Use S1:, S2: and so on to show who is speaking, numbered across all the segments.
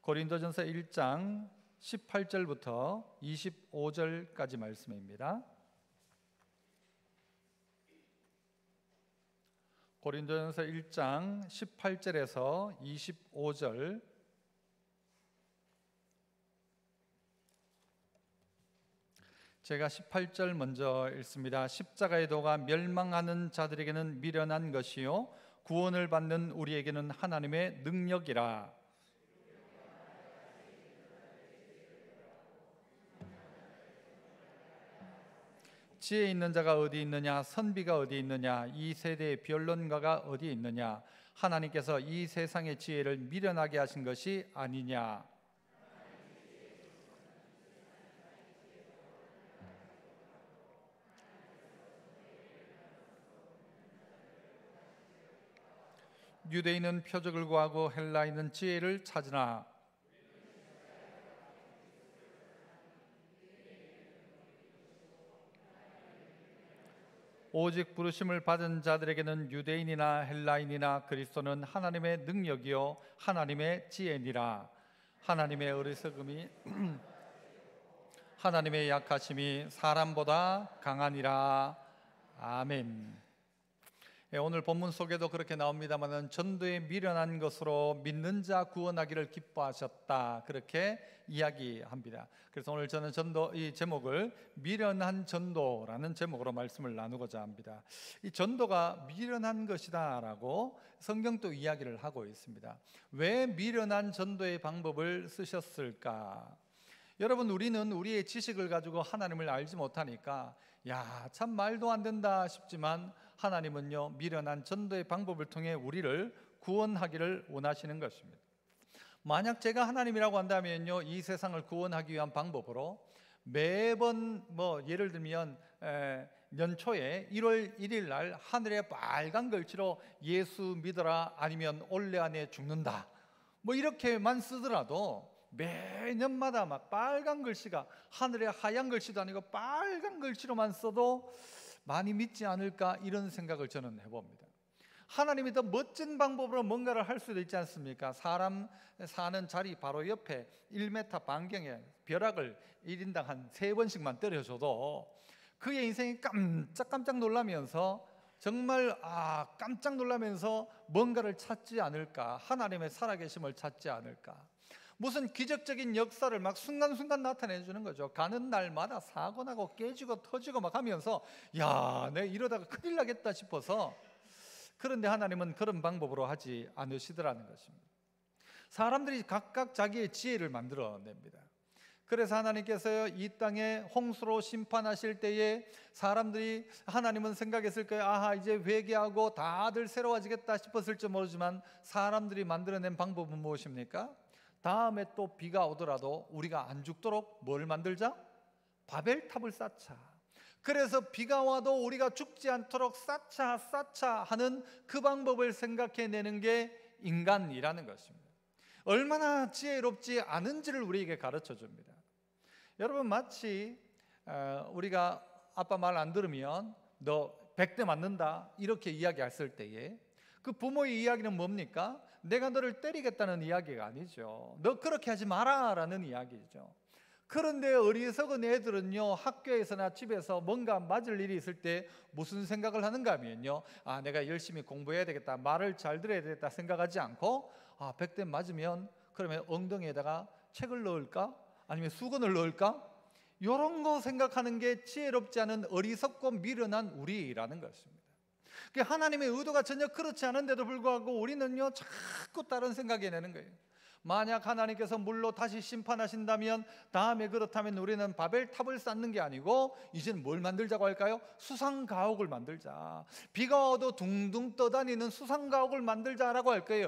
S1: 고린도전서 1장 18절부터 25절까지 말씀입니다. 고린도전서 1장 18절에서 25절. 제가 18절 먼저 읽습니다. 십자가의 도가 멸망하는 자들에게는 미련한 것이요 구원을 받는 우리에게는 하나님의 능력이라. 지혜 있는 자가 어디 있느냐, 선비가 어디 있느냐, 이 세대의 변론가가 어디 있느냐. 하나님께서 이 세상의 지혜를 미련하게 하신 것이 아니냐. 유대인은 표적을 구하고 헬라인은 지혜를 찾으나 오직 부르심을 받은 자들에게는 유대인이나 헬라인이나 그리스도는 하나님의 능력이요 하나님의 지혜니라. 하나님의 어리석음이 하나님의 약하심이 사람보다 강하니라. 아멘. 오늘 본문 속에도 그렇게 나옵니다만 전도에 미련한 것으로 믿는 자 구원하기를 기뻐하셨다, 그렇게 이야기합니다. 그래서 오늘 저는 전도 이 제목을 미련한 전도라는 제목으로 말씀을 나누고자 합니다. 이 전도가 미련한 것이다 라고 성경도 이야기를 하고 있습니다. 왜 미련한 전도의 방법을 쓰셨을까? 여러분, 우리는 우리의 지식을 가지고 하나님을 알지 못하니까 참 말도 안 된다 싶지만 하나님은요 미련한 전도의 방법을 통해 우리를 구원하기를 원하시는 것입니다. 만약 제가 하나님이라고 한다면요 이 세상을 구원하기 위한 방법으로 매번 예를 들면 연초에 1월 1일 날 하늘에 빨간 글씨로 예수 믿어라 아니면 올해 안에 죽는다 이렇게만 쓰더라도 매년마다 막 빨간 글씨가 하늘에 하얀 글씨도 아니고 빨간 글씨로만 써도 많이 믿지 않을까, 이런 생각을 저는 해봅니다. 하나님이 더 멋진 방법으로 뭔가를 할 수도 있지 않습니까? 사람 사는 자리 바로 옆에 1m 반경에 벼락을 1인당 한 3번씩만 때려줘도 그의 인생이 깜짝 놀라면서 정말 깜짝 놀라면서 뭔가를 찾지 않을까, 하나님의 살아계심을 찾지 않을까, 무슨 기적적인 역사를 막 순간순간 나타내 주는 거죠. 가는 날마다 사고 나고 깨지고 터지고 막 하면서 내가 이러다가 큰일 나겠다 싶어서. 그런데 하나님은 그런 방법으로 하지 않으시더라는 것입니다. 사람들이 각각 자기의 지혜를 만들어냅니다. 그래서 하나님께서 이 땅에 홍수로 심판하실 때에 사람들이, 하나님은 생각했을 거예요. 이제 회개하고 다들 새로워지겠다 싶었을지 모르지만 사람들이 만들어낸 방법은 무엇입니까? 다음에 또 비가 오더라도 우리가 안 죽도록 뭘 만들자? 바벨탑을 쌓자. 그래서 비가 와도 우리가 죽지 않도록 쌓자 하는 그 방법을 생각해내는 게 인간이라는 것입니다. 얼마나 지혜롭지 않은지를 우리에게 가르쳐 줍니다. 여러분, 마치 우리가 아빠 말 안 들으면 너 100대 맞는다 이렇게 이야기했을 때에 그 부모의 이야기는 뭡니까? 내가 너를 때리겠다는 이야기가 아니죠. 너 그렇게 하지 마라 라는 이야기죠. 그런데 어리석은 애들은요 학교에서나 집에서 뭔가 맞을 일이 있을 때 무슨 생각을 하는가 하면요 내가 열심히 공부해야 되겠다, 말을 잘 들어야 되겠다 생각하지 않고 100대 맞으면 그러면 엉덩이에다가 책을 넣을까? 아니면 수건을 넣을까? 이런 거 생각하는 게 지혜롭지 않은 어리석고 미련한 우리라는 것입니다. 하나님의 의도가 전혀 그렇지 않은데도 불구하고 우리는요 자꾸 다른 생각이 내는 거예요. 만약 하나님께서 물로 다시 심판하신다면 다음에 그렇다면 우리는 바벨탑을 쌓는 게 아니고 이제는 뭘 만들자고 할까요? 수상가옥을 만들자. 비가 와도 둥둥 떠다니는 수상가옥을 만들자라고 할 거예요.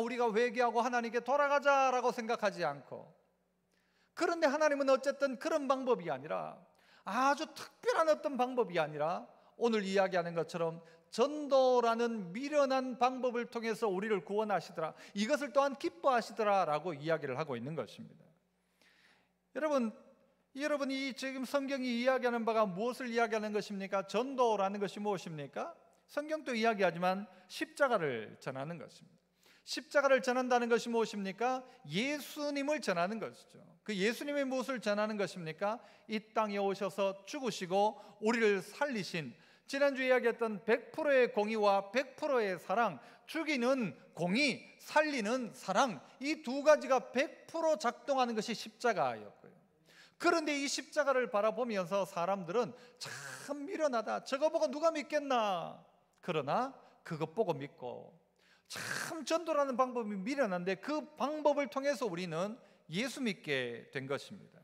S1: 우리가 회개하고 하나님께 돌아가자라고 생각하지 않고. 그런데 하나님은 어쨌든 그런 방법이 아니라, 아주 특별한 어떤 방법이 아니라 오늘 이야기하는 것처럼 전도라는 미련한 방법을 통해서 우리를 구원하시더라, 이것을 또한 기뻐하시더라 라고 이야기를 하고 있는 것입니다. 여러분이 지금 성경이 이야기하는 바가 무엇을 이야기하는 것입니까? 전도라는 것이 무엇입니까? 성경도 이야기하지만 십자가를 전하는 것입니다. 십자가를 전한다는 것이 무엇입니까? 예수님을 전하는 것이죠. 그 예수님의 무엇을 전하는 것입니까? 이 땅에 오셔서 죽으시고 우리를 살리신, 지난주에 이야기했던 100%의 공의와 100%의 사랑, 죽이는 공의, 살리는 사랑, 이 두 가지가 100% 작동하는 것이 십자가였고요. 그런데 이 십자가를 바라보면서 사람들은 참 미련하다, 저거 보고 누가 믿겠나. 그러나 그것 보고 믿고, 참 전도라는 방법이 미련한데 그 방법을 통해서 우리는 예수 믿게 된 것입니다.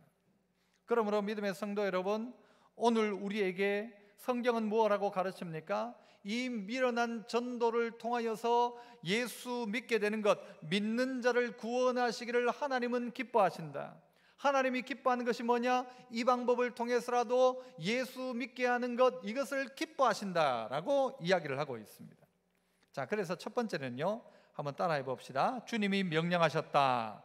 S1: 그러므로 믿음의 성도 여러분, 오늘 우리에게 성경은 무엇라고 가르칩니까? 이 미련한 전도를 통하여서 예수 믿게 되는 것, 믿는 자를 구원하시기를 하나님은 기뻐하신다. 하나님이 기뻐하는 것이 뭐냐? 이 방법을 통해서라도 예수 믿게 하는 것, 이것을 기뻐하신다라고 이야기를 하고 있습니다. 자, 그래서 첫 번째는요, 한번 따라해 봅시다. 주님이 명령하셨다.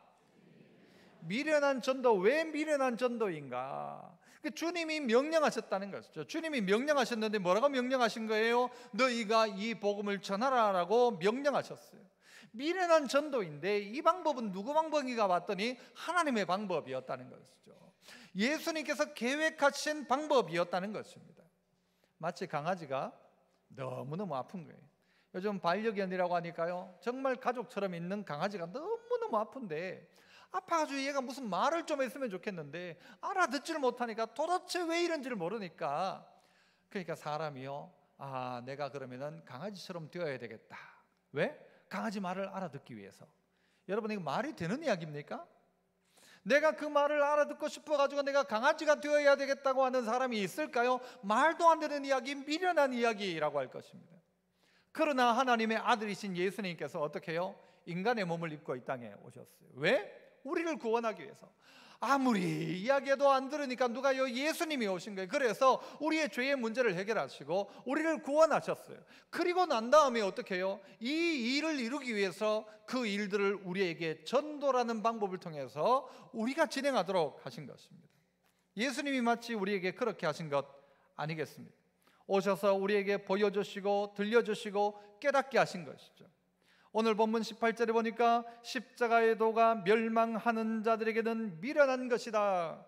S1: 미련한 전도, 왜 미련한 전도인가? 주님이 명령하셨다는 것이죠. 주님이 명령하셨는데 뭐라고 명령하신 거예요? 너희가 이 복음을 전하라라고 명령하셨어요. 미련한 전도인데 이 방법은 누구 방법인가 봤더니 하나님의 방법이었다는 것이죠. 예수님께서 계획하신 방법이었다는 것입니다. 마치 강아지가 너무너무 아픈 거예요. 요즘 반려견이라고 하니까요, 정말 가족처럼 있는 강아지가 너무너무 아픈데, 아파가지고 얘가 무슨 말을 좀 했으면 좋겠는데 알아듣지를 못하니까 도대체 왜 이런지를 모르니까, 그러니까 사람이요, 아, 내가 그러면은 강아지처럼 되어야 되겠다. 왜? 강아지 말을 알아듣기 위해서. 여러분, 이거 말이 되는 이야기입니까? 내가 그 말을 알아듣고 싶어가지고 내가 강아지가 되어야 되겠다고 하는 사람이 있을까요? 말도 안 되는 이야기, 미련한 이야기라고 할 것입니다. 그러나 하나님의 아들이신 예수님께서 어떻게 해요? 인간의 몸을 입고 이 땅에 오셨어요. 왜? 우리를 구원하기 위해서. 아무리 이야기해도 안 들으니까 누가요? 예수님이 오신 거예요. 그래서 우리의 죄의 문제를 해결하시고 우리를 구원하셨어요. 그리고 난 다음에 어떻게 해요? 이 일을 이루기 위해서 그 일들을 우리에게 전도라는 방법을 통해서 우리가 진행하도록 하신 것입니다. 예수님이 마치 우리에게 그렇게 하신 것 아니겠습니까? 오셔서 우리에게 보여주시고 들려주시고 깨닫게 하신 것이죠. 오늘 본문 18절에 보니까 십자가의 도가 멸망하는 자들에게는 미련한 것이다.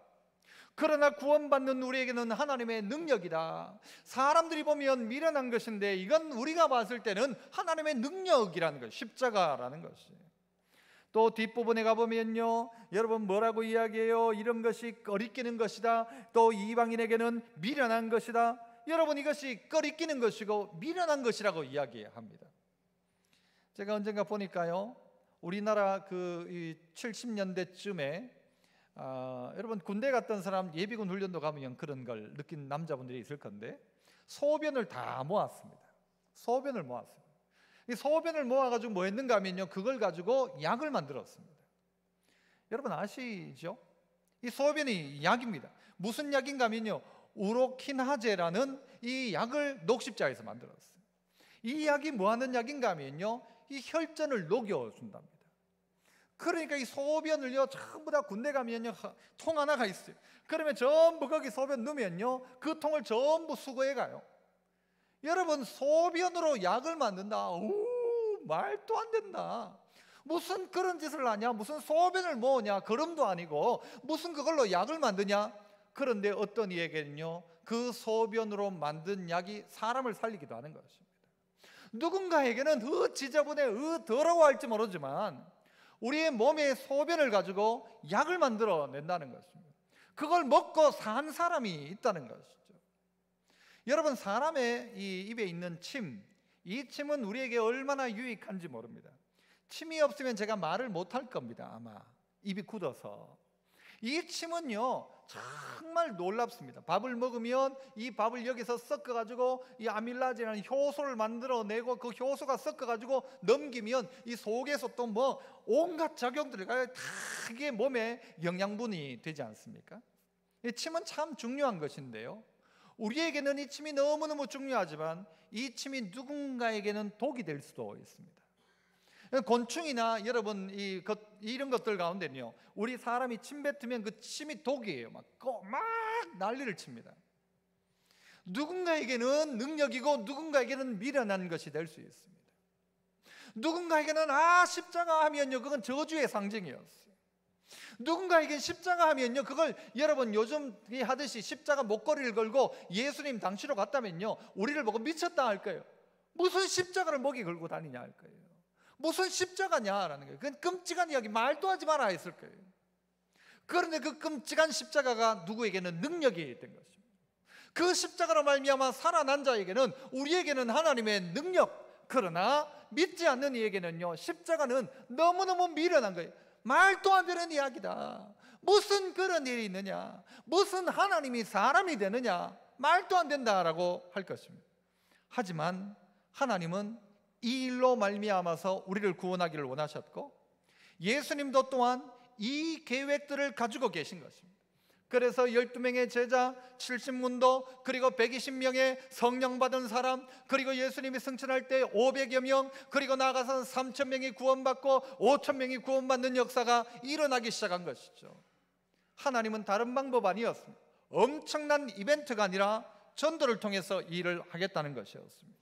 S1: 그러나 구원받는 우리에게는 하나님의 능력이다. 사람들이 보면 미련한 것인데 이건 우리가 봤을 때는 하나님의 능력이라는 것, 십자가라는 것이. 또 뒷부분에 가보면요, 여러분 뭐라고 이야기해요? 이런 것이 꺼리끼는 것이다. 또 이방인에게는 미련한 것이다. 여러분, 이것이 꺼리끼는 것이고 미련한 것이라고 이야기합니다. 제가 언젠가 보니까요, 우리나라 그 70년대쯤에 여러분 군대 갔던 사람 예비군 훈련도 가면 그런 걸 느낀 남자분들이 있을 건데, 소변을 다 모았습니다. 소변을 모았습니다. 이 소변을 모아가지고 뭐 했는가 하면요, 그걸 가지고 약을 만들었습니다. 여러분 아시죠? 이 소변이 약입니다. 무슨 약인가 하면요, 우로키나제라는 이 약을 녹십자에서 만들었어요. 이 약이 뭐 하는 약인가 하면요, 이 혈전을 녹여준답니다. 그러니까 이 소변을요, 전부 다 군대 가면요, 통 하나가 있어요. 그러면 전부 거기 소변 넣으면요, 그 통을 전부 수거해 가요. 여러분, 소변으로 약을 만든다? 오, 말도 안 된다. 무슨 그런 짓을 하냐? 무슨 소변을 모으냐? 그럼도 아니고 무슨 그걸로 약을 만드냐? 그런데 어떤 이에게는요, 그 소변으로 만든 약이 사람을 살리기도 하는 것입니다. 누군가에게는 지저분해, 더러워할지 모르지만 우리의 몸의 소변을 가지고 약을 만들어낸다는 것입니다. 그걸 먹고 산 사람이 있다는 것이죠. 여러분, 사람의 이 입에 있는 침, 이 침은 우리에게 얼마나 유익한지 모릅니다. 침이 없으면 제가 말을 못할 겁니다. 아마 입이 굳어서. 이 침은요, 정말 놀랍습니다. 밥을 먹으면 이 밥을 여기서 섞어가지고 이 아밀라제라는 효소를 만들어내고 그 효소가 섞어가지고 넘기면 이 속에서 또 뭐 온갖 작용들이 다 이게 몸에 영양분이 되지 않습니까? 이 침은 참 중요한 것인데요, 우리에게는 이 침이 너무너무 중요하지만 이 침이 누군가에게는 독이 될 수도 있습니다. 곤충이나 여러분 이런 것들 가운데는요, 우리 사람이 침 뱉으면 그 침이 독이에요. 막 난리를 칩니다. 누군가에게는 능력이고 누군가에게는 미련한 것이 될 수 있습니다. 누군가에게는 십자가 하면요, 그건 저주의 상징이었어요. 누군가에게 십자가 하면요, 그걸 여러분 요즘 하듯이 십자가 목걸이를 걸고 예수님 당시로 갔다면요, 우리를 보고 미쳤다 할 거예요. 무슨 십자가를 목에 걸고 다니냐 할 거예요. 무슨 십자가냐라는 거예요. 그건 끔찍한 이야기, 말도 하지 마라 했을 거예요. 그런데 그 끔찍한 십자가가 누구에게는 능력이 된 것입니다. 그 십자가로 말미암아 살아난 자에게는, 우리에게는 하나님의 능력, 그러나 믿지 않는 이에게는요, 십자가는 너무너무 미련한 거예요. 말도 안 되는 이야기다. 무슨 그런 일이 있느냐, 무슨 하나님이 사람이 되느냐, 말도 안 된다라고 할 것입니다. 하지만 하나님은 이 일로 말미암아서 우리를 구원하기를 원하셨고, 예수님도 또한 이 계획들을 가지고 계신 것입니다. 그래서 12명의 제자, 70문도, 그리고 120명의 성령 받은 사람, 그리고 예수님이 승천할 때 500여 명, 그리고 나아가서 3,000명이 구원받고 5,000명이 구원받는 역사가 일어나기 시작한 것이죠. 하나님은 다른 방법 아니었습니다. 엄청난 이벤트가 아니라 전도를 통해서 이 일을 하겠다는 것이었습니다.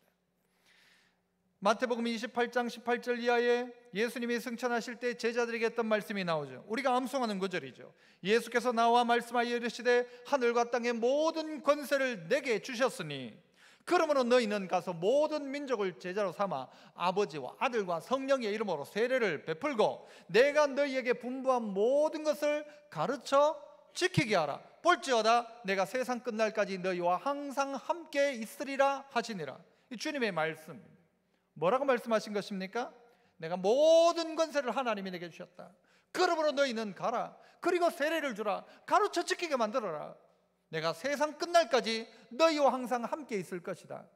S1: 마태복음 28장 18절 이하에 예수님이 승천하실 때 제자들에게 했던 말씀이 나오죠. 우리가 암송하는 구절이죠. 예수께서 나와 말씀하여 이르시되 하늘과 땅의 모든 권세를 내게 주셨으니 그러므로 너희는 가서 모든 민족을 제자로 삼아 아버지와 아들과 성령의 이름으로 세례를 베풀고 내가 너희에게 분부한 모든 것을 가르쳐 지키게 하라. 볼지어다 내가 세상 끝날까지 너희와 항상 함께 있으리라 하시니라. 이 주님의 말씀입니다. 뭐라고 말씀하신 것입니까? 내가 모든 권세를 하나님이 내게 주셨다. 그러므로 너희는 가라. 그리고 세례를 주라. 가르쳐 지키게 만들어라. 내가 세상 끝날까지 너희와 항상 함께 있을 것이다.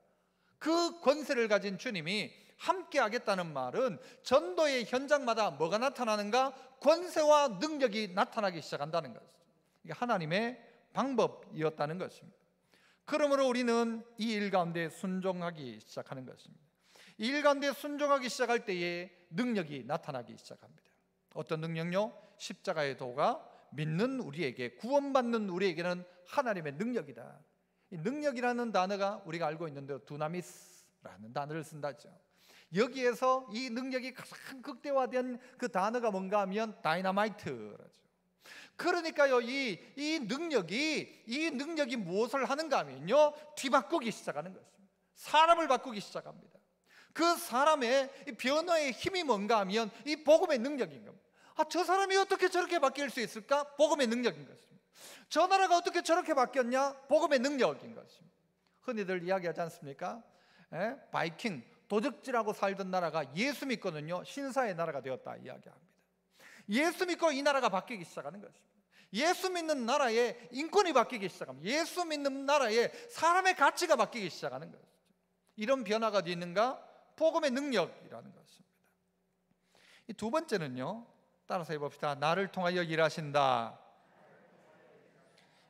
S1: 그 권세를 가진 주님이 함께 하겠다는 말은 전도의 현장마다 뭐가 나타나는가? 권세와 능력이 나타나기 시작한다는 것이죠. 이게 하나님의 방법이었다는 것입니다. 그러므로 우리는 이 일 가운데 순종하기 시작하는 것입니다. 이 일 가운데 순종하기 시작할 때에 능력이 나타나기 시작합니다. 어떤 능력요? 십자가의 도가 믿는 우리에게, 구원받는 우리에게는 하나님의 능력이다. 이 능력이라는 단어가 우리가 알고 있는데 두나미스라는 단어를 쓴다죠. 여기에서 이 능력이 가장 극대화된 그 단어가 뭔가 하면 다이너마이트라죠. 그러니까요, 이 능력이 무엇을 하는가 하면요, 뒤바꾸기 시작하는 것입니다. 사람을 바꾸기 시작합니다. 그 사람의 변화의 힘이 뭔가 하면 이 복음의 능력인 겁니다. 저 사람이 어떻게 저렇게 바뀔 수 있을까? 복음의 능력인 것입니다. 저 나라가 어떻게 저렇게 바뀌었냐? 복음의 능력인 것입니다. 흔히들 이야기하지 않습니까? 바이킹, 도적질하고 살던 나라가 예수 믿거든요, 신사의 나라가 되었다 이야기합니다. 예수 믿고 이 나라가 바뀌기 시작하는 것입니다. 예수 믿는 나라에 인권이 바뀌기 시작합니다. 예수 믿는 나라에 사람의 가치가 바뀌기 시작하는 것이죠. 이런 변화가 어디 있는가? 복음의 능력이라는 것입니다. 이 두 번째는요, 따라서 해봅시다. 나를 통하여 일하신다.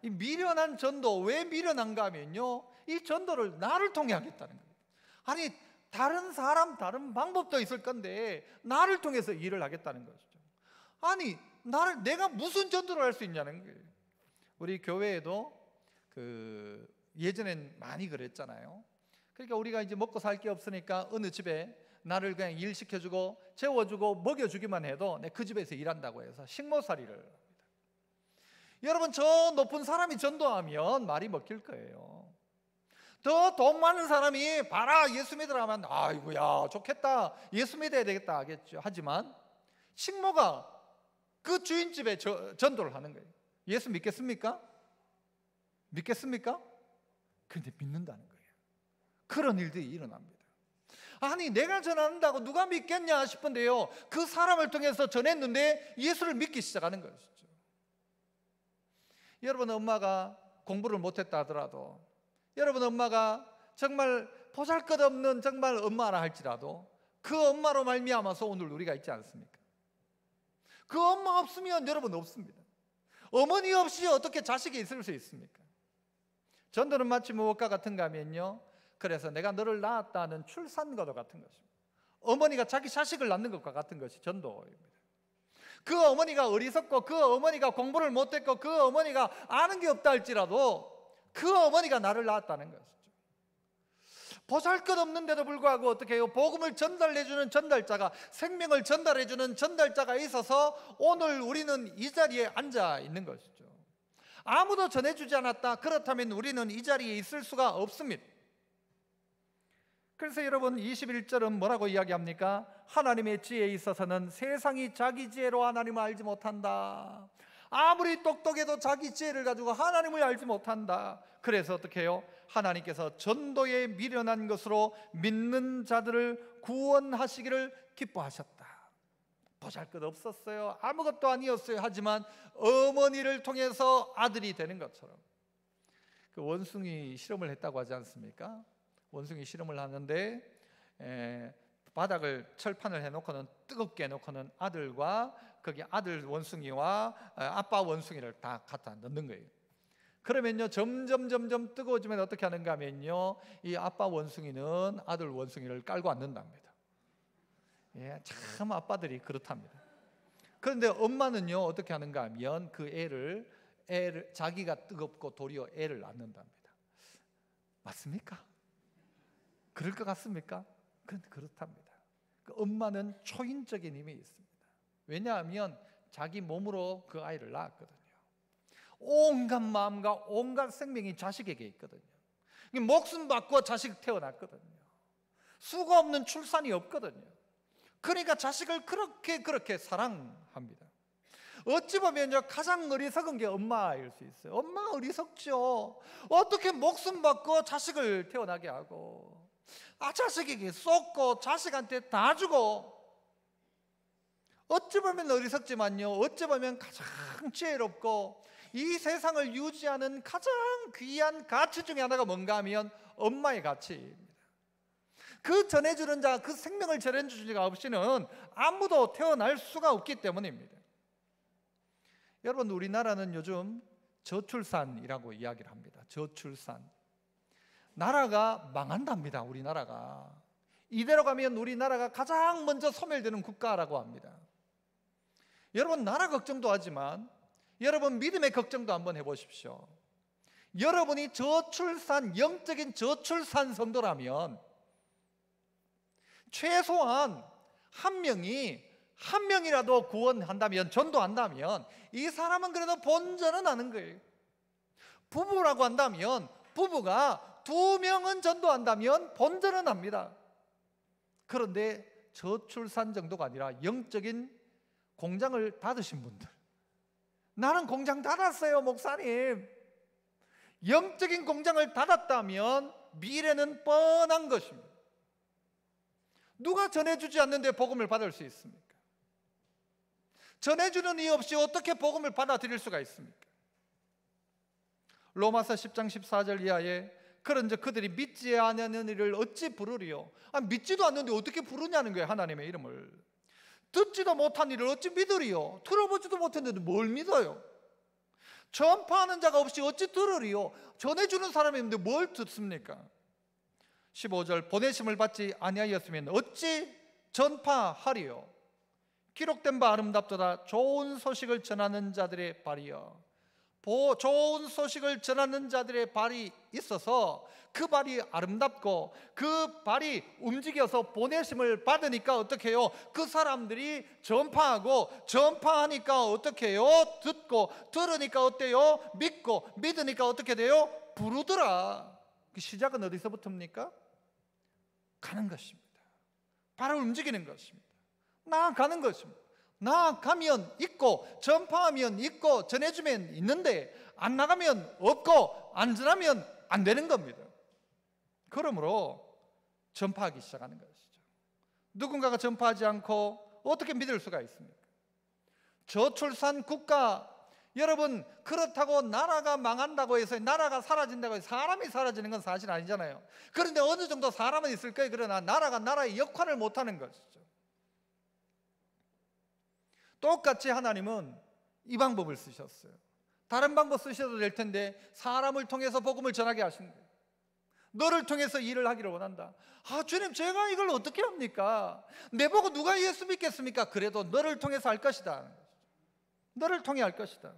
S1: 이 미련한 전도, 왜 미련한가 하면요, 이 전도를 나를 통해 하겠다는 거예요. 아니, 다른 사람, 다른 방법도 있을 건데 나를 통해서 일을 하겠다는 것이죠. 아니, 내가 무슨 전도를 할 수 있냐는 거예요. 우리 교회에도 예전엔 많이 그랬잖아요. 그러니까 우리가 이제 먹고 살 게 없으니까 어느 집에 나를 그냥 일 시켜주고 재워주고 먹여주기만 해도 그 집에서 일한다고 해서 식모살이를 합니다. 여러분, 저 높은 사람이 전도하면 말이 먹힐 거예요. 더 돈 많은 사람이 봐라 예수 믿으라 하면 아이고야 좋겠다, 예수 믿어야 되겠다 하겠죠. 하지만 식모가 그 주인집에 전도를 하는 거예요. 예수 믿겠습니까? 믿겠습니까? 그런데 믿는다는 거예요. 그런 일들이 일어납니다. 아니, 내가 전한다고 누가 믿겠냐 싶은데요, 그 사람을 통해서 전했는데 예수를 믿기 시작하는 것이죠. 여러분 엄마가 공부를 못했다 하더라도, 여러분 엄마가 정말 보잘것없는 정말 엄마라 할지라도 그 엄마로 말미암아서 오늘 우리가 있지 않습니까? 그 엄마 없으면 여러분 없습니다. 어머니 없이 어떻게 자식이 있을 수 있습니까? 전도는 마치 무엇과 같은가 하면요, 그래서 내가 너를 낳았다는 출산과도 같은 것입니다. 어머니가 자기 자식을 낳는 것과 같은 것이 전도입니다. 그 어머니가 어리석고 그 어머니가 공부를 못했고 그 어머니가 아는 게 없다 할지라도 그 어머니가 나를 낳았다는 것이죠. 보잘것없는데도 불구하고 어떻게 해요? 복음을 전달해주는 전달자가, 생명을 전달해주는 전달자가 있어서 오늘 우리는 이 자리에 앉아 있는 것이죠. 아무도 전해주지 않았다, 그렇다면 우리는 이 자리에 있을 수가 없습니다. 그래서 여러분 21절은 뭐라고 이야기합니까? 하나님의 지혜에 있어서는 세상이 자기 지혜로 하나님을 알지 못한다. 아무리 똑똑해도 자기 지혜를 가지고 하나님을 알지 못한다. 그래서 어떻게 해요? 하나님께서 전도에 미련한 것으로 믿는 자들을 구원하시기를 기뻐하셨다. 보잘것없었어요, 아무것도 아니었어요. 하지만 어머니를 통해서 아들이 되는 것처럼. 그 원숭이 실험을 했다고 하지 않습니까? 원숭이 실험을 하는데 바닥을 철판을 해놓고는, 뜨겁게 해놓고는 아들과 거기 아들 원숭이와 아빠 원숭이를 다 갖다 넣는 거예요. 그러면요 점점 뜨거워지면 어떻게 하는가 하면요, 이 아빠 원숭이는 아들 원숭이를 깔고 앉는답니다. 참 아빠들이 그렇답니다. 그런데 엄마는요 어떻게 하는가 하면 그 애를 자기가 뜨겁고 도리어 애를 낳는답니다. 맞습니까? 그럴 것 같습니까? 그런데 그렇답니다. 그 엄마는 초인적인 힘이 있습니다. 왜냐하면 자기 몸으로 그 아이를 낳았거든요. 온갖 마음과 온갖 생명이 자식에게 있거든요. 목숨 받고 자식 태어났거든요. 수고 없는 출산이 없거든요. 그러니까 자식을 그렇게 사랑합니다. 어찌 보면요 가장 어리석은 게 엄마일 수 있어요. 엄마 어리석죠. 어떻게 목숨 받고 자식을 태어나게 하고, 자식에게 쏟고 자식한테 다 주고, 어찌 보면 어리석지만요 어찌 보면 가장 지혜롭고 이 세상을 유지하는 가장 귀한 가치 중에 하나가 뭔가 하면 엄마의 가치입니다. 그 전해주는 자, 그 생명을 전해주는 자가 없이는 아무도 태어날 수가 없기 때문입니다. 여러분 우리나라는 요즘 저출산이라고 이야기를 합니다. 저출산. 나라가 망한답니다. 우리나라가 이대로 가면 우리나라가 가장 먼저 소멸되는 국가라고 합니다. 여러분 나라 걱정도 하지만 여러분 믿음의 걱정도 한번 해보십시오. 여러분이 저출산, 영적인 저출산 성도라면 최소한 한 명이라도 구원한다면, 전도한다면 이 사람은 그래도 본전은 하는 거예요. 부부라고 한다면 부부가 2명은 전도한다면 본전은 합니다. 그런데 저출산 정도가 아니라 영적인 공장을 닫으신 분들, 나는 공장 닫았어요 목사님. 영적인 공장을 닫았다면 미래는 뻔한 것입니다. 누가 전해주지 않는데 복음을 받을 수 있습니까? 전해주는 이 없이 어떻게 복음을 받아들일 수가 있습니까? 로마서 10장 14절 이하에 그런즉 그들이 믿지 않는 이를 어찌 부르리요? 믿지도 않는데 어떻게 부르냐는 거예요. 하나님의 이름을. 듣지도 못한 이를 어찌 믿으리요? 들어보지도 못했는데 뭘 믿어요? 전파하는 자가 없이 어찌 들으리요? 전해주는 사람이 있는데 뭘 듣습니까? 15절 보내심을 받지 아니하였으면 어찌 전파하리요? 기록된 바 아름답도다. 좋은 소식을 전하는 자들의 발이여. 좋은 소식을 전하는 자들의 발이 있어서 그 발이 아름답고 그 발이 움직여서 보내심을 받으니까 어떻게 해요? 그 사람들이 전파하고, 전파하니까 어떻게 해요? 듣고, 들으니까 어때요? 믿고, 믿으니까 어떻게 돼요? 부르더라. 그 시작은 어디서부터입니까? 가는 것입니다. 발을 움직이는 것입니다. 나아가는 것입니다. 나아가면 있고, 전파하면 있고, 전해주면 있는데 안 나가면 없고, 안 전하면 안 되는 겁니다. 그러므로 전파하기 시작하는 것이죠. 누군가가 전파하지 않고 어떻게 믿을 수가 있습니까? 저출산 국가, 여러분 그렇다고 나라가 망한다고 해서, 나라가 사라진다고 해서 사람이 사라지는 건 사실 아니잖아요. 그런데 어느 정도 사람은 있을 거예요. 그러나 나라가 나라의 역할을 못하는 것이죠. 똑같이 하나님은 이 방법을 쓰셨어요. 다른 방법 쓰셔도 될 텐데 사람을 통해서 복음을 전하게 하신 거예요. 너를 통해서 일을 하기를 원한다. 주님 제가 이걸 어떻게 합니까? 내보고 누가 예수 믿겠습니까? 그래도 너를 통해서 할 것이다. 너를 통해 할 것이다.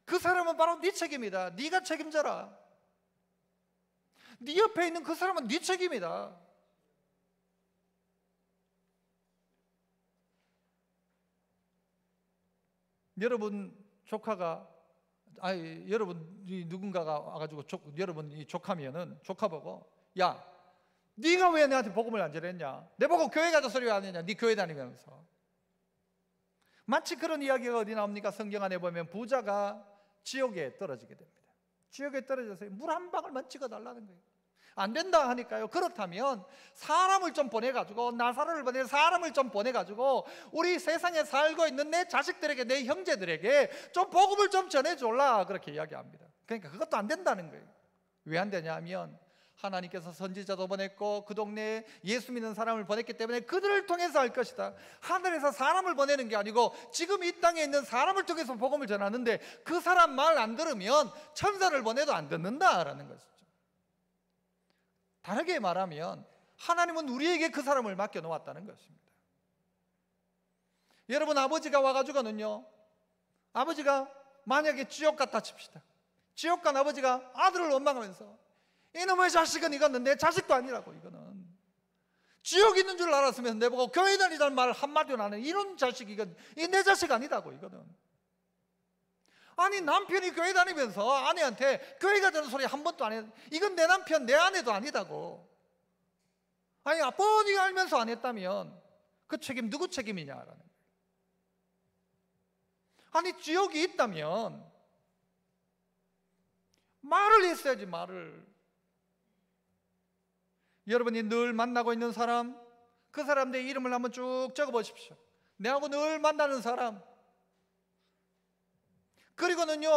S1: 그 사람은 바로 네 책임이다. 네가 책임져라. 네 옆에 있는 그 사람은 네 책임이다. 여러분 조카가 여러분이 누군가가 와가지고 여러분이 조카면은 조카 보고, 야, 네가 왜 내한테 복음을 안 전했냐? 내 보고 교회 가자 소리 안 했냐? 네 교회 다니면서. 마치 그런 이야기가 어디 나옵니까? 성경 안에 보면 부자가 지옥에 떨어지게 됩니다. 지옥에 떨어져서 물 한 방울만 찍어달라는 거예요. 안 된다 하니까요. 그렇다면 사람을 좀 보내가지고, 나사로를 보내 사람을 좀 보내가지고 우리 세상에 살고 있는 내 자식들에게, 내 형제들에게 좀 복음을 좀 전해줄라, 그렇게 이야기합니다. 그러니까 그것도 안 된다는 거예요. 왜 안 되냐 하면 하나님께서 선지자도 보냈고 그 동네에 예수 믿는 사람을 보냈기 때문에 그들을 통해서 할 것이다. 하늘에서 사람을 보내는 게 아니고 지금 이 땅에 있는 사람을 통해서 복음을 전하는데 그 사람 말 안 들으면 천사를 보내도 안 듣는다라는 것이죠. 다르게 말하면 하나님은 우리에게 그 사람을 맡겨놓았다는 것입니다. 여러분, 아버지가 와가지고는요, 아버지가 만약에 지옥 갔다 칩시다. 지옥 간 아버지가 아들을 원망하면서, 이놈의 자식은 이거는 내 자식도 아니라고, 이거는 지옥 있는 줄 알았으면 내보고 교회 다니자는 말 한마디도 안 해. 이런 자식, 이건 내 자식 아니다고, 이거는. 아니, 남편이 교회 다니면서 아내한테 교회 가자는 소리 한 번도 안 해. 이건 내 남편, 내 아내도 아니다고. 아니, 뻔히 알면서 안 했다면 그 책임 누구 책임이냐라는 거예요. 아니, 지옥이 있다면 말을 했어야지, 말을. 여러분이 늘 만나고 있는 사람, 그 사람들의 이름을 한번 쭉 적어보십시오. 내하고 늘 만나는 사람. 그리고는요,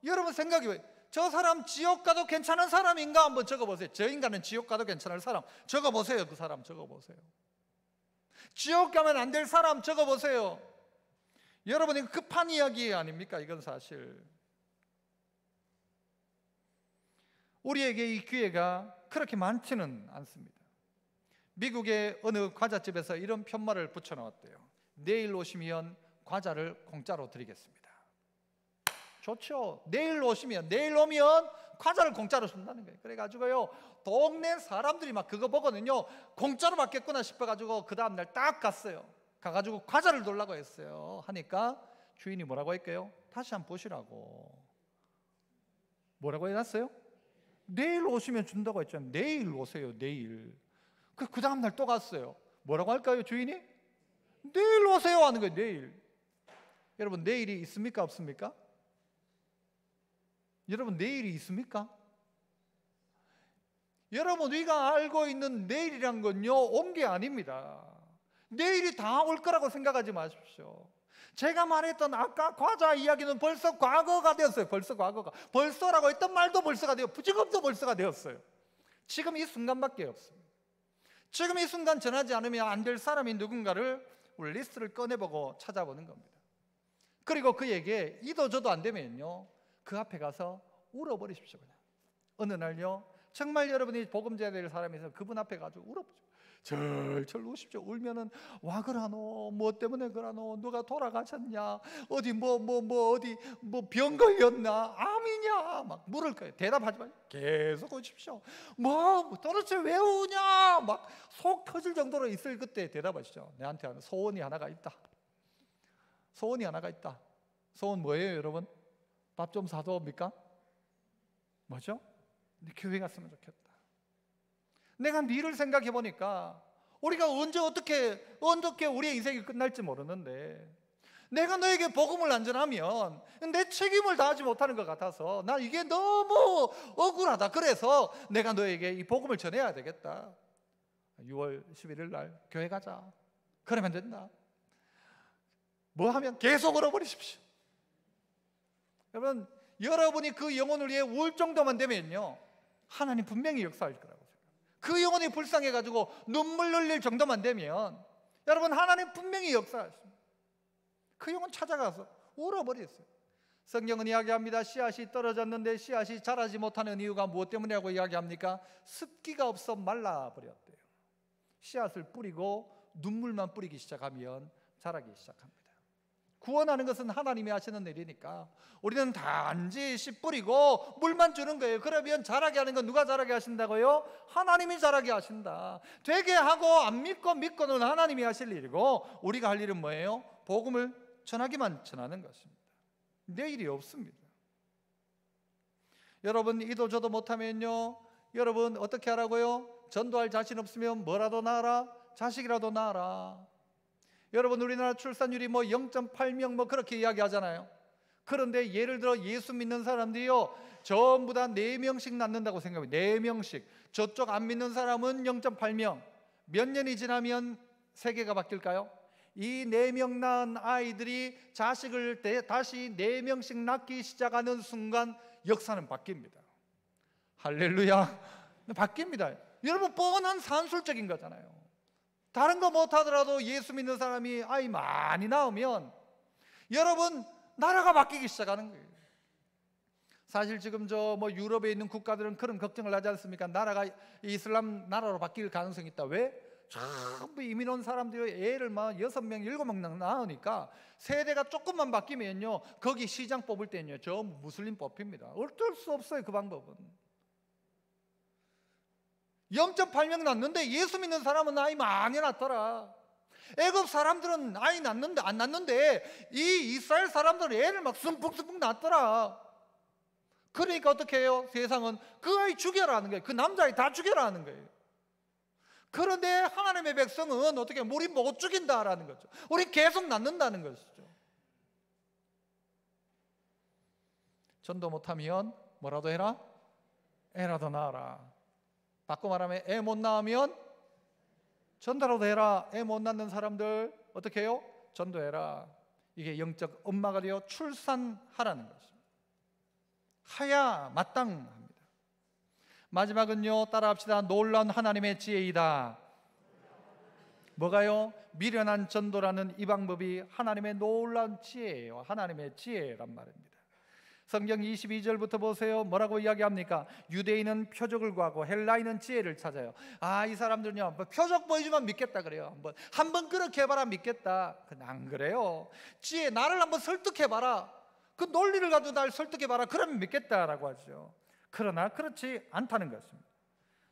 S1: 여러분 생각이, 저 사람 지옥 가도 괜찮은 사람인가 한번 적어보세요. 저 인간은 지옥 가도 괜찮을 사람 적어보세요. 그 사람 적어보세요. 지옥 가면 안 될 사람 적어보세요. 여러분, 이거 급한 이야기 아닙니까? 이건 사실 우리에게 이 기회가 그렇게 많지는 않습니다. 미국의 어느 과자집에서 이런 편말을 붙여놓았대요. 내일 오시면 과자를 공짜로 드리겠습니다. 좋죠. 내일 오시면, 내일 오면 과자를 공짜로 준다는 거예요. 그래가지고요, 동네 사람들이 막 그거 보거든요. 공짜로 받겠구나 싶어가지고 그 다음날 딱 갔어요. 가가지고 과자를 놀라고 했어요. 하니까 주인이 뭐라고 할까요? 다시 한번 보시라고. 뭐라고 해놨어요? 내일 오시면 준다고 했잖아요. 내일 오세요, 내일. 그 다음날 또 갔어요. 뭐라고 할까요, 주인이? 내일 오세요 하는 거예요, 내일. 여러분, 내일이 있습니까, 없습니까? 여러분, 내일이 있습니까? 여러분, 우리가 알고 있는 내일이란 건요, 온 게 아닙니다. 내일이 다 올 거라고 생각하지 마십시오. 제가 말했던 아까 과자 이야기는 벌써 과거가 되었어요. 벌써 과거가. 벌써라고 했던 말도 벌써가 되어, 지금도 벌써가 되었어요. 지금 이 순간밖에 없습니다. 지금 이 순간 전하지 않으면 안 될 사람이 누군가를 우리 리스트를 꺼내보고 찾아보는 겁니다. 그리고 그에게 이도저도 안 되면요, 그 앞에 가서 울어버리십시오. 그냥 어느 날요, 정말 여러분이 복음 전해야 될 사람이 있어서 그분 앞에 가서 울어보십시오. 절절 우십시오. 울면은 와 그러노, 뭐 때문에 그러노, 누가 돌아가셨냐, 어디 어디 병 걸렸나, 암이냐, 막 물을 거예요. 대답하지 마세요. 계속 우십시오. 도대체 왜 우냐, 막 속 터질 정도로 있을 그때 대답하시죠. 내한테 하는 소원이 하나가 있다. 소원이 하나가 있다. 소원 뭐예요, 여러분? 밥 좀 사도옵니까? 뭐죠? 네 교회 갔으면 좋겠다. 내가 니를 생각해 보니까 우리가 언제 어떻게 우리의 인생이 끝날지 모르는데, 내가 너에게 복음을 안 전하면 내 책임을 다하지 못하는 것 같아서 나 이게 너무 억울하다. 그래서 내가 너에게 이 복음을 전해야 되겠다. 6월 11일 날 교회 가자. 그러면 된다. 뭐 하면 계속 울어버리십시오. 여러분, 여러분이 그 영혼을 위해 울 정도만 되면요, 하나님 분명히 역사할 거라고 생각해요. 그 영혼이 불쌍해가지고 눈물 흘릴 정도만 되면 여러분, 하나님 분명히 역사하십니다. 그 영혼 찾아가서 울어버렸어요. 성경은 이야기합니다. 씨앗이 떨어졌는데 씨앗이 자라지 못하는 이유가 무엇 때문이라고 이야기합니까? 습기가 없어 말라버렸대요. 씨앗을 뿌리고 눈물만 뿌리기 시작하면 자라기 시작합니다. 구원하는 것은 하나님이 하시는 일이니까 우리는 단지 씨 뿌리고 물만 주는 거예요. 그러면 자라게 하는 건 누가 자라게 하신다고요? 하나님이 자라게 하신다. 되게 하고 안 믿고 믿고는 하나님이 하실 일이고, 우리가 할 일은 뭐예요? 복음을 전하기만 전하는 것입니다. 내 일이 없습니다. 여러분, 이도 저도 못하면요, 여러분 어떻게 하라고요? 전도할 자신 없으면 뭐라도 낳아라? 자식이라도 낳아라. 여러분, 우리나라 출산율이 뭐 0.8명 뭐 그렇게 이야기하잖아요. 그런데 예를 들어 예수 믿는 사람들이요, 전부 다 4명씩 낳는다고 생각해요. 4명씩. 저쪽 안 믿는 사람은 0.8명. 몇 년이 지나면 세계가 바뀔까요? 이 4명 낳은 아이들이 자식을 다시 4명씩 낳기 시작하는 순간 역사는 바뀝니다. 할렐루야. 바뀝니다. 여러분, 뻔한 산술적인 거잖아요. 다른 거 못하더라도 예수 믿는 사람이 아이 많이 낳으면 여러분, 나라가 바뀌기 시작하는 거예요. 사실 지금 저 뭐 유럽에 있는 국가들은 그런 걱정을 하지 않습니까? 나라가 이슬람 나라로 바뀔 가능성이 있다. 왜? 전부 이민 온 사람들이 애를 막 6명, 7명 낳으니까 세대가 조금만 바뀌면요, 거기 시장 뽑을 때는요, 저 무슬림 뽑힙니다. 어쩔 수 없어요, 그 방법은. 0.8명 낳는데 예수 믿는 사람은 아이 많이 낳더라. 애굽 사람들은 아이 낳는데 안 낳는데 이 이스라엘 사람들은 애를 막 숨푹숨푹 낳더라. 그러니까 어떻게 해요? 세상은 그 아이 죽여라 하는 거예요. 그 남자아이 다 죽여라 하는 거예요. 그런데 하나님의 백성은 어떻게 해요? 우리 못 죽인다라는 거죠. 우리 계속 낳는다는 것이죠. 전도 못하면 뭐라도 해라? 애라도 낳아라. 바꿔 말하면 애 못 낳으면 전도라도 해라. 애 못 낳는 사람들 어떻게 해요? 전도해라. 이게 영적 엄마가 되어 출산하라는 것입니다. 하야 마땅합니다. 마지막은요, 따라합시다. 놀라운 하나님의 지혜이다. 뭐가요? 미련한 전도라는 이 방법이 하나님의 놀라운 지혜예요. 하나님의 지혜란 말입니다. 성경 22절부터 보세요. 뭐라고 이야기합니까? 유대인은 표적을 구하고 헬라인은 지혜를 찾아요. 이 사람들은요, 뭐 표적 보여주면 믿겠다 그래요. 한번 그렇게 해봐라 믿겠다. 안 그래요. 지혜, 나를 한번 설득해봐라. 그 논리를 가지고 나를 설득해봐라. 그러면 믿겠다라고 하죠. 그러나 그렇지 않다는 것입니다.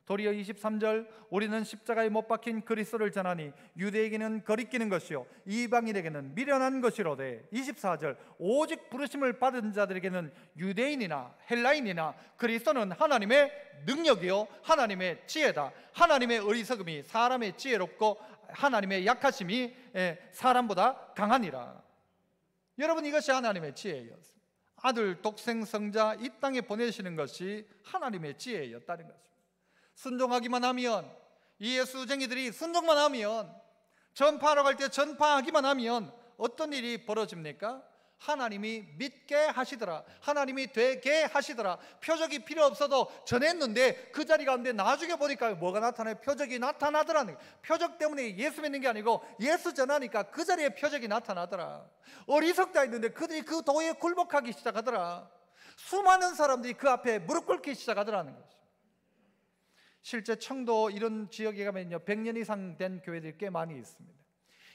S1: 도리어 23절, 우리는 십자가에 못 박힌 그리스도를 전하니 유대에게는 거리끼는 것이요 이방인에게는 미련한 것이로되, 24절, 오직 부르심을 받은 자들에게는 유대인이나 헬라인이나 그리스도는 하나님의 능력이요 하나님의 지혜다. 하나님의 어리석음이 사람의 지혜롭고 하나님의 약하심이 사람보다 강하니라. 여러분, 이것이 하나님의 지혜예요. 아들 독생 성자 이 땅에 보내시는 것이 하나님의 지혜였다는 것입니다. 순종하기만 하면, 이 예수쟁이들이 순종만 하면, 전파하러 갈 때 전파하기만 하면 어떤 일이 벌어집니까? 하나님이 믿게 하시더라. 하나님이 되게 하시더라. 표적이 필요 없어도 전했는데 그 자리 가운데 나중에 보니까 뭐가 나타나요? 표적이 나타나더라는 거예요. 표적 때문에 예수 믿는 게 아니고 예수 전하니까 그 자리에 표적이 나타나더라. 어리석다 했는데 그들이 그 도에 굴복하기 시작하더라. 수많은 사람들이 그 앞에 무릎 꿇기 시작하더라는 거죠. 실제 청도 이런 지역에 가면요, 100년 이상 된 교회들이 꽤 많이 있습니다.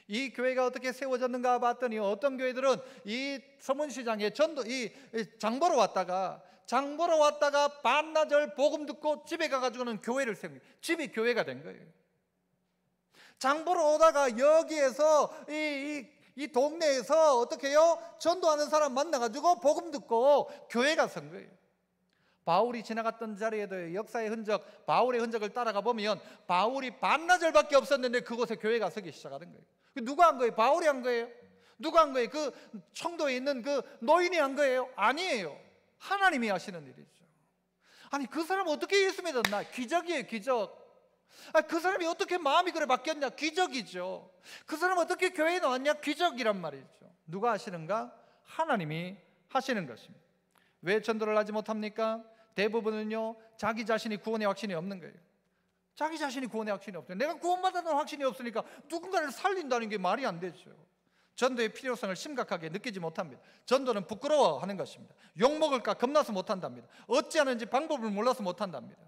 S1: 이 교회가 어떻게 세워졌는가 봤더니 어떤 교회들은 이 서문시장에 장보러 왔다가 반나절 복음 듣고 집에 가가지고는 교회를 세웁니다. 집이 교회가 된 거예요. 장보러 오다가 여기에서 이 동네에서 어떻게 해요? 전도하는 사람 만나가지고 복음 듣고 교회가 선 거예요. 바울이 지나갔던 자리에도 역사의 흔적, 바울의 흔적을 따라가 보면 바울이 반나절밖에 없었는데 그곳에 교회가 서기 시작하는 거예요. 누가 한 거예요? 바울이 한 거예요? 누가 한 거예요? 그 청도에 있는 그 노인이 한 거예요? 아니에요. 하나님이 하시는 일이죠. 아니, 그 사람 어떻게 예수 믿었나? 기적이에요, 기적. 그 사람이 어떻게 마음이 그래 바뀌었냐? 기적이죠. 그 사람 어떻게 교회에 나왔냐? 기적이란 말이죠. 누가 하시는가? 하나님이 하시는 것입니다. 왜 전도를 하지 못합니까? 대부분은요, 자기 자신이 구원의 확신이 없는 거예요. 자기 자신이 구원의 확신이 없어요. 내가 구원받았다는 확신이 없으니까 누군가를 살린다는 게 말이 안 되죠. 전도의 필요성을 심각하게 느끼지 못합니다. 전도는 부끄러워하는 것입니다. 욕먹을까 겁나서 못한답니다. 어찌하는지 방법을 몰라서 못한답니다.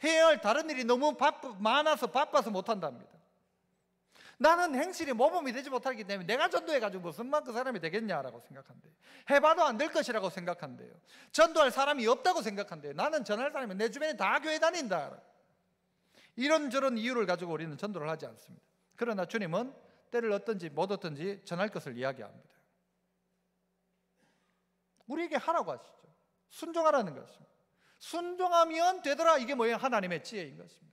S1: 해야 할 다른 일이 너무 많아서 바빠서 못한답니다. 나는 행실이 모범이 되지 못하기 때문에 내가 전도해가지고 무슨 만 그 사람이 되겠냐라고 생각한대요. 해봐도 안 될 것이라고 생각한대요. 전도할 사람이 없다고 생각한대요. 나는 전할 사람이 내 주변에 다 교회 다닌다. 이런저런 이유를 가지고 우리는 전도를 하지 않습니다. 그러나 주님은 때를 얻든지 못 얻든지 전할 것을 이야기합니다. 우리에게 하라고 하시죠. 순종하라는 것입니다. 순종하면 되더라. 이게 뭐예요? 하나님의 지혜인 것입니다.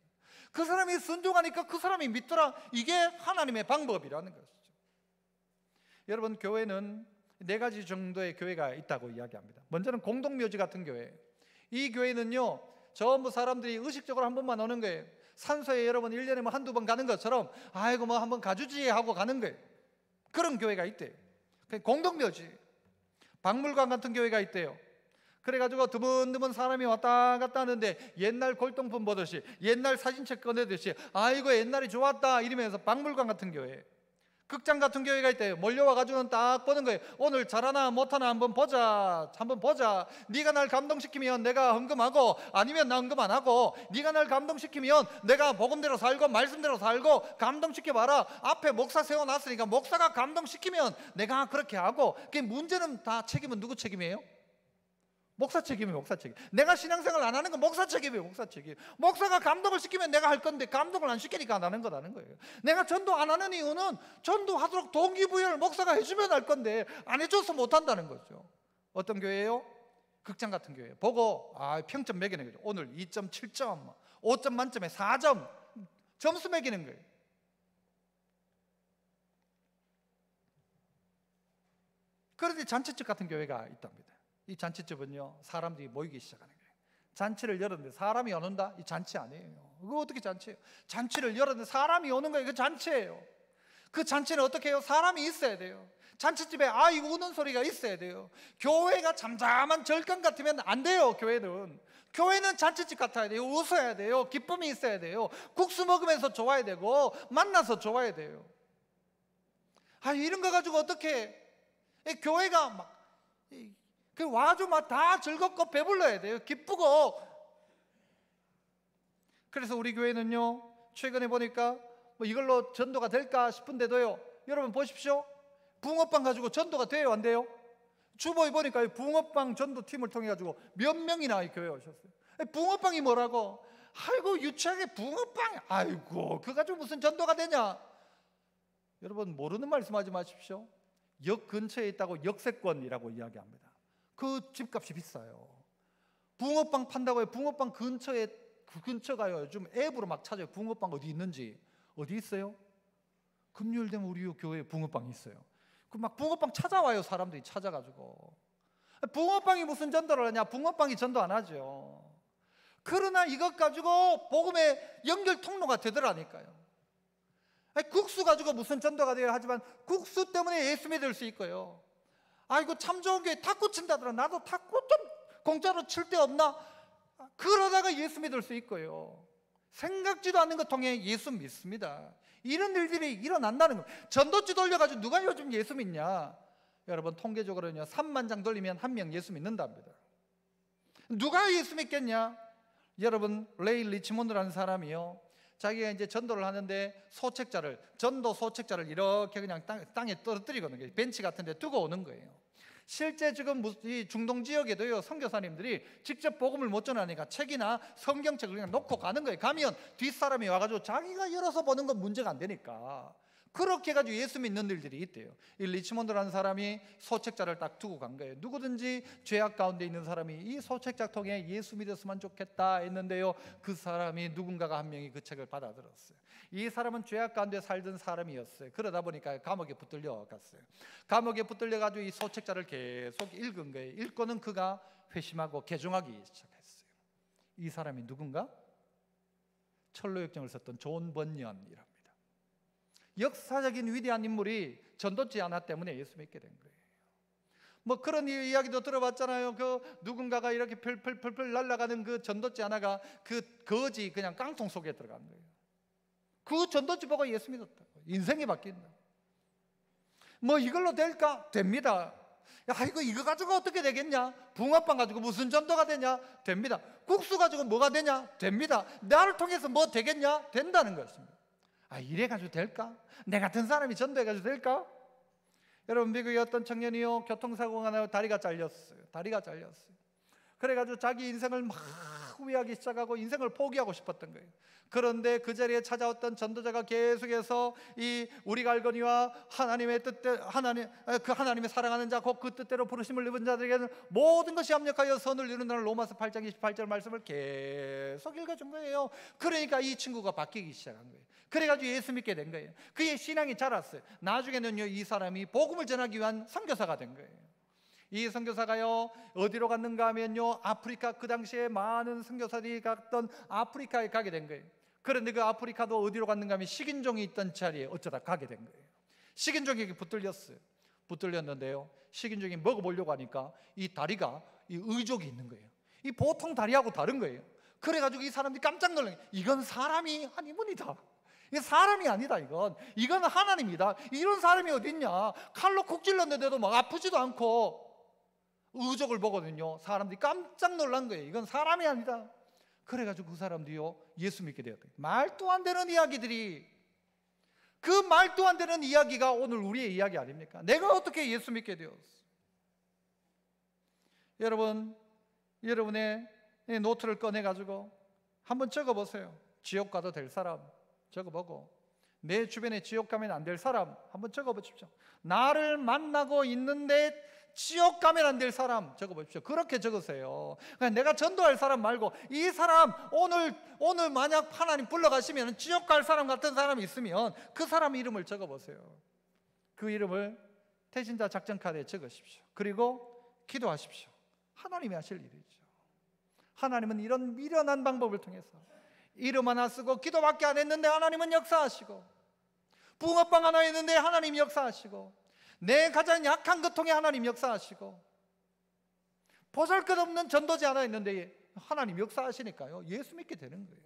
S1: 그 사람이 순종하니까 그 사람이 믿더라. 이게 하나님의 방법이라는 것이죠. 여러분, 교회는 4가지 정도의 교회가 있다고 이야기합니다. 먼저는 공동묘지 같은 교회. 이 교회는요, 전부 사람들이 의식적으로 한 번만 오는 거예요. 산소에 여러분 1년에 뭐 한두 번 가는 것처럼 아이고 뭐 한번 가주지 하고 가는 거예요. 그런 교회가 있대요. 공동묘지. 박물관 같은 교회가 있대요. 그래가지고 드문드문 사람이 왔다 갔다 하는데 옛날 골동품 보듯이, 옛날 사진책 꺼내듯이 아이고 옛날이 좋았다 이러면서 박물관 같은 교회, 극장 같은 교회가 있대요. 몰려와가지고는 딱 보는 거예요. 오늘 잘하나 못하나 한번 보자. 네가 날 감동시키면 내가 헌금하고, 아니면 나 헌금 안 하고, 네가 날 감동시키면 내가 복음대로 살고 말씀대로 살고 감동시켜봐라. 앞에 목사 세워놨으니까 목사가 감동시키면 내가 그렇게 하고. 그 문제는 다 책임은 누구 책임이에요? 목사 책임이에요. 목사 책임. 내가 신앙생활 안 하는 건 목사 책임이에요. 목사 책임. 목사가 감동을 시키면 내가 할 건데 감동을 안 시키니까 안 하는 거예요. 내가 전도 안 하는 이유는 전도하도록 동기부여를 목사가 해주면 할 건데 안 해줘서 못 한다는 거죠. 어떤 교회예요? 극장 같은 교회. 보고 평점 매기는 거죠. 오늘 2.7점, 5점 만점에 4점 점수 매기는 거예요. 그런데 잔치집 같은 교회가 있답니다. 이 잔치집은요, 사람들이 모이기 시작하는 거예요. 잔치를 열었는데 사람이 안 온다? 이 잔치 아니에요. 그거 어떻게 잔치예요? 잔치를 열었는데 사람이 오는 거예요. 그 잔치예요. 그 잔치는 어떻게 해요? 사람이 있어야 돼요. 잔치집에 아이고 우는 소리가 있어야 돼요. 교회가 잠잠한 절간 같으면 안 돼요. 교회는 잔치집 같아야 돼요. 웃어야 돼요. 기쁨이 있어야 돼요. 국수 먹으면서 좋아야 되고 만나서 좋아야 돼요. 이런 거 가지고 어떻게 교회가 막 와주 막 다 즐겁고 배불러야 돼요. 기쁘고. 그래서 우리 교회는요, 최근에 보니까 뭐 이걸로 전도가 될까 싶은데도요, 여러분 보십시오. 붕어빵 가지고 전도가 돼요, 안 돼요? 주보에 보니까 붕어빵 전도팀을 통해 가지고 몇 명이나 이 교회에 오셨어요. 붕어빵이 뭐라고? 아이고 유치하게 붕어빵, 아이고 그거 가지고 무슨 전도가 되냐? 여러분 모르는 말씀하지 마십시오. 역 근처에 있다고 역세권이라고 이야기합니다. 그 집값이 비싸요. 붕어빵 판다고 해요. 붕어빵 근처에, 그 근처가요, 요즘 앱으로 막 찾아요. 붕어빵 어디 있는지. 어디 있어요? 금요일 되면 우리 교회에 붕어빵이 있어요. 그 막 붕어빵 찾아와요. 사람들이 찾아가지고. 붕어빵이 무슨 전도를 하냐? 붕어빵이 전도 안 하죠. 그러나 이것 가지고 복음의 연결 통로가 되더라니까요. 국수 가지고 무슨 전도가 돼요? 하지만 국수 때문에 예수 믿을 수 있고요. 아이고 참 좋은 교회 탁구 친다더라. 나도 탁구 좀 공짜로 칠 데 없나? 그러다가 예수 믿을 수 있고요. 생각지도 않는 것 통해 예수 믿습니다. 이런 일들이 일어난다는 거예요. 전도지 돌려가지고 누가 요즘 예수 믿냐? 여러분 통계적으로는요, 3만 장 돌리면 1명 예수 믿는답니다. 누가 예수 믿겠냐? 여러분 레이 리치몬드라는 사람이요, 자기가 이제 전도를 하는데 전도 소책자를 이렇게 그냥 땅에 떨어뜨리거든요. 벤치 같은 데 두고 오는 거예요. 실제 지금 이 중동 지역에도요, 선교사님들이 직접 복음을 못 전하니까 책이나 성경책을 그냥 놓고 가는 거예요. 가면 뒷사람이 와가지고 자기가 열어서 보는 건 문제가 안 되니까 그렇게 해가지고 예수 믿는 일들이 있대요. 이 리치몬드라는 사람이 소책자를 딱 두고 간 거예요. 누구든지 죄악 가운데 있는 사람이 이 소책자 통해 예수 믿었으면 좋겠다 했는데요, 그 사람이 누군가가 한 명이 그 책을 받아들었어요. 이 사람은 죄악 가운데 살던 사람이었어요. 그러다 보니까 감옥에 붙들려 갔어요. 감옥에 붙들려 가지고 이 소책자를 계속 읽은 거예요. 읽고는 그가 회심하고 개종하기 시작했어요. 이 사람이 누군가? 철로역정을 썼던 존 번연이랍니다. 역사적인 위대한 인물이 전도지 하나 때문에 예수 믿게 된 거예요. 뭐 그런 이야기도 들어봤잖아요. 그 누군가가 이렇게 펄펄펄펄 날아가는 그 전도지 하나가 그 거지 그냥 깡통 속에 들어간 거예요. 그 전도지 보고 예수 믿었다. 인생이 바뀐다. 뭐 이걸로 될까? 됩니다. 야 이거 가지고 어떻게 되겠냐? 붕어빵 가지고 무슨 전도가 되냐? 됩니다. 국수 가지고 뭐가 되냐? 됩니다. 나를 통해서 뭐 되겠냐? 된다는 것입니다. 이래가지고 될까? 내 같은 사람이 전도해가지고 될까? 여러분, 미국의 어떤 청년이요, 교통사고가 나고 다리가 잘렸어요. 그래가지고 자기 인생을 막 후회하기 시작하고 인생을 포기하고 싶었던 거예요. 그런데 그 자리에 찾아왔던 전도자가 계속해서 이 우리가 알거니와 하나님의 뜻대로, 하나님의 사랑하는 자 곧 그 뜻대로 부르심을 입은 자들에게는 모든 것이 합력하여 선을 이룬다는 로마서 8장 28절 말씀을 계속 읽어준 거예요. 그러니까 이 친구가 바뀌기 시작한 거예요. 그래가지고 예수 믿게 된 거예요. 그의 신앙이 자랐어요. 나중에는요, 이 사람이 복음을 전하기 위한 선교사가 된 거예요. 이 선교사가요, 어디로 갔는가 하면요, 아프리카, 그 당시에 많은 선교사들이 갔던 아프리카에 가게 된 거예요. 그런데 그 아프리카도 어디로 갔는가 하면 식인종이 있던 자리에 어쩌다 가게 된 거예요. 식인종에게 붙들렸는데요, 식인종이 먹어보려고 하니까 이 다리가 이 의족이 있는 거예요. 이 보통 다리하고 다른 거예요. 그래가지고 이 사람들이 깜짝 놀란 거예요. 이건 사람이 아니문이다. 이게 사람이 아니다. 이건 하나님이다. 이런 사람이 어딨냐. 칼로 콕 찔렀는데도 막 아프지도 않고 의족을 보거든요. 사람들이 깜짝 놀란 거예요. 이건 사람이 아니다. 그래가지고 그 사람들이요, 예수 믿게 되었대요. 말도 안 되는 이야기들이, 그 말도 안 되는 이야기가 오늘 우리의 이야기 아닙니까? 내가 어떻게 예수 믿게 되었어? 여러분, 여러분의 노트를 꺼내가지고 한번 적어보세요. 지옥 가도 될 사람 적어보고, 내 주변에 지옥 가면 안 될 사람 한번 적어보십시오. 나를 만나고 있는데 지옥 가면 안 될 사람 적어보십시오. 그렇게 적으세요. 그냥 내가 전도할 사람 말고, 이 사람 오늘 만약 하나님 불러가시면 지옥 갈 사람 같은 사람이 있으면 그 사람 이름을 적어보세요. 그 이름을 태신자 작전 카드에 적으십시오. 그리고 기도하십시오. 하나님이 하실 일이죠. 하나님은 이런 미련한 방법을 통해서 이름 하나 쓰고 기도밖에 안 했는데 하나님은 역사하시고, 붕어빵 하나 했는데 하나님 역사하시고, 내 가장 약한 것 통해 하나님 역사하시고, 보잘것없는 전도지 하나 했는데 하나님 역사하시니까요, 예수 믿게 되는 거예요.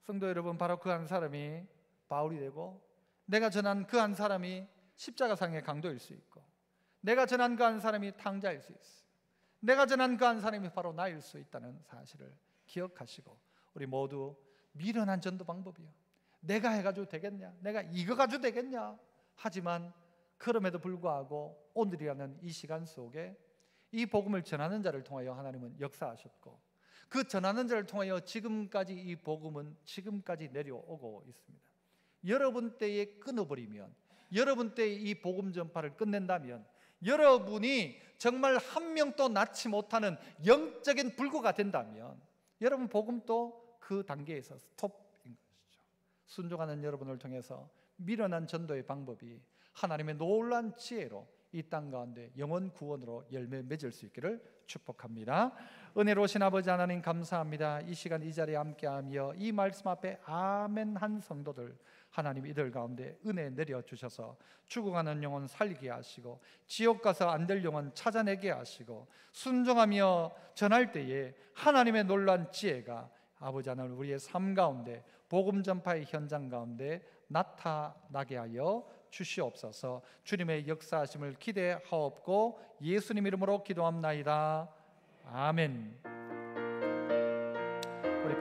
S1: 성도 여러분, 바로 그 한 사람이 바울이 되고, 내가 전한 그 한 사람이 십자가상의 강도일 수 있고, 내가 전한 그 한 사람이 탕자일 수 있어요. 내가 전한 그 한 사람이 바로 나일 수 있다는 사실을 기억하시고, 우리 모두 미련한 전도 방법이요, 내가 해가지고 되겠냐, 내가 이거 가지고 되겠냐 하지만, 그럼에도 불구하고 오늘이라는 이 시간 속에 이 복음을 전하는 자를 통하여 하나님은 역사하셨고, 그 전하는 자를 통하여 지금까지 이 복음은 지금까지 내려오고 있습니다. 여러분 때에 끊어버리면, 여러분 때에 이 복음 전파를 끝낸다면, 여러분이 정말 한 명도 낳지 못하는 영적인 불구가 된다면, 여러분 복음도 그 단계에서 스톱인 것이죠. 순종하는 여러분을 통해서 미련한 전도의 방법이 하나님의 놀라운 지혜로 이 땅 가운데 영원 구원으로 열매 맺을 수 있기를 축복합니다. 은혜로우신 아버지 하나님, 감사합니다. 이 시간 이 자리에 함께하며 이 말씀 앞에 아멘 한 성도들, 하나님 이들 가운데 은혜 내려주셔서 죽어가는 영혼 살리게 하시고, 지옥 가서 안 될 영혼 찾아내게 하시고, 순종하며 전할 때에 하나님의 놀라운 지혜가 아버지 하나님 우리의 삶 가운데, 복음 전파의 현장 가운데 나타나게 하여 주시옵소서. 주님의 역사하심을 기대하옵고 예수님 이름으로 기도합나이다. 아멘. 우리